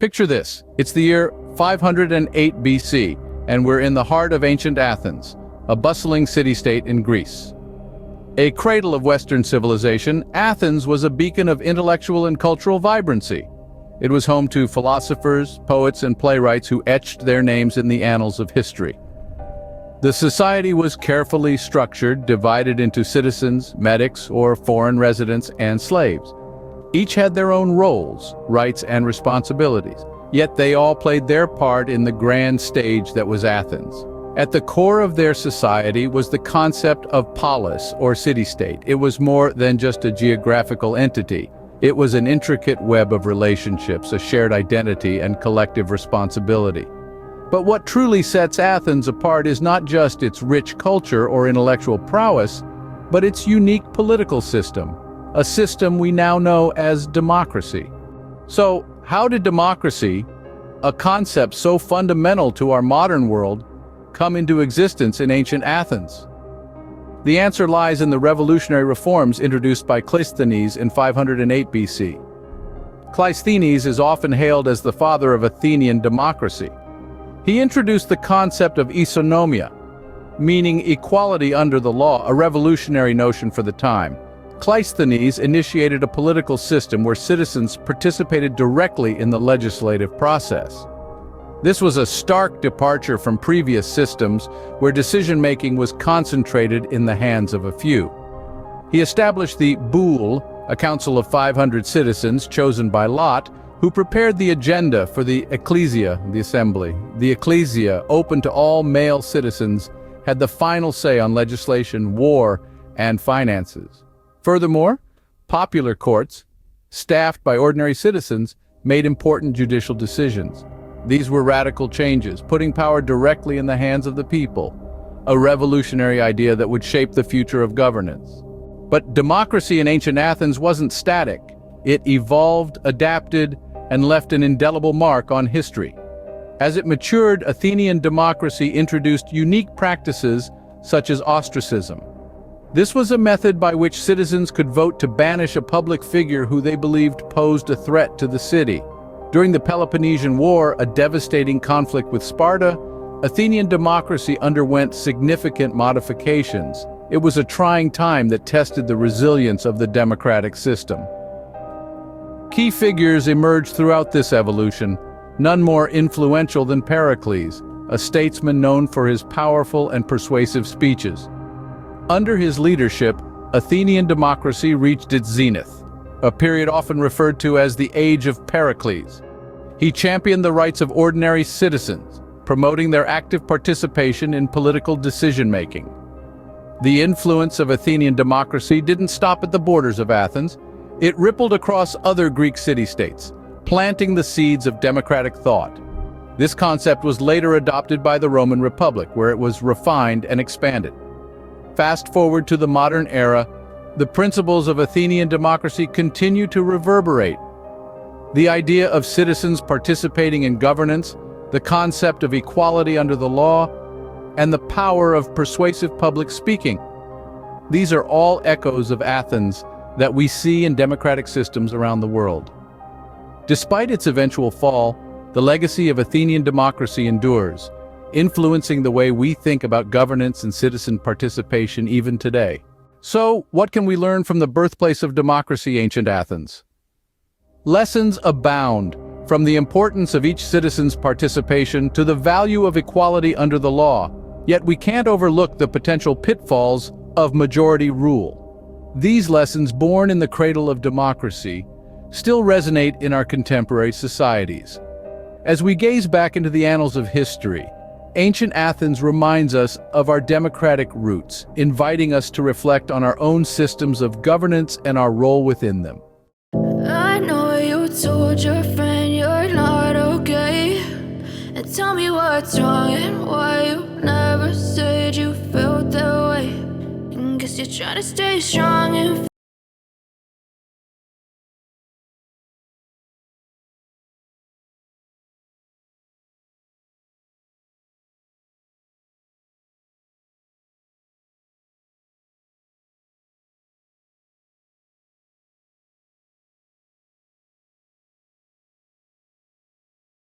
Picture this. It's the year 508 BC, and we're in the heart of ancient Athens, a bustling city-state in Greece. A cradle of Western civilization, Athens was a beacon of intellectual and cultural vibrancy. It was home to philosophers, poets, and playwrights who etched their names in the annals of history. The society was carefully structured, divided into citizens, metics, or foreign residents, and slaves. Each had their own roles, rights, and responsibilities, yet they all played their part in the grand stage that was Athens. At the core of their society was the concept of polis, or city-state. It was more than just a geographical entity. It was an intricate web of relationships, a shared identity, and collective responsibility. But what truly sets Athens apart is not just its rich culture or intellectual prowess, but its unique political system, a system we now know as democracy. So, how did democracy, a concept so fundamental to our modern world, come into existence in ancient Athens? The answer lies in the revolutionary reforms introduced by Cleisthenes in 508 BC. Cleisthenes is often hailed as the father of Athenian democracy. He introduced the concept of isonomia, meaning equality under the law, a revolutionary notion for the time. Cleisthenes initiated a political system where citizens participated directly in the legislative process. This was a stark departure from previous systems where decision-making was concentrated in the hands of a few. He established the boule, a council of 500 citizens chosen by lot, who prepared the agenda for the ecclesia, the assembly. The ecclesia, open to all male citizens, had the final say on legislation, war, and finances. Furthermore, popular courts, staffed by ordinary citizens, made important judicial decisions. These were radical changes, putting power directly in the hands of the people, a revolutionary idea that would shape the future of governance. But democracy in ancient Athens wasn't static. It evolved, adapted, and left an indelible mark on history. As it matured, Athenian democracy introduced unique practices such as ostracism. This was a method by which citizens could vote to banish a public figure who they believed posed a threat to the city. During the Peloponnesian War, a devastating conflict with Sparta, Athenian democracy underwent significant modifications. It was a trying time that tested the resilience of the democratic system. Key figures emerged throughout this evolution, none more influential than Pericles, a statesman known for his powerful and persuasive speeches. Under his leadership, Athenian democracy reached its zenith, a period often referred to as the Age of Pericles. He championed the rights of ordinary citizens, promoting their active participation in political decision-making. The influence of Athenian democracy didn't stop at the borders of Athens. It rippled across other Greek city-states, planting the seeds of democratic thought. This concept was later adopted by the Roman Republic, where it was refined and expanded. Fast forward to the modern era, the principles of Athenian democracy continue to reverberate. The idea of citizens participating in governance, the concept of equality under the law, and the power of persuasive public speaking. These are all echoes of Athens that we see in democratic systems around the world. Despite its eventual fall, the legacy of Athenian democracy endures, influencing the way we think about governance and citizen participation even today. So, what can we learn from the birthplace of democracy, ancient Athens? Lessons abound, from the importance of each citizen's participation to the value of equality under the law. Yet we can't overlook the potential pitfalls of majority rule. These lessons, born in the cradle of democracy, still resonate in our contemporary societies. As we gaze back into the annals of history, ancient Athens reminds us of our democratic roots, inviting us to reflect on our own systems of governance and our role within them. I know you told your friend you're not okay, and tell me what's wrong and why you never said you felt that way. And guess you're trying to stay strong and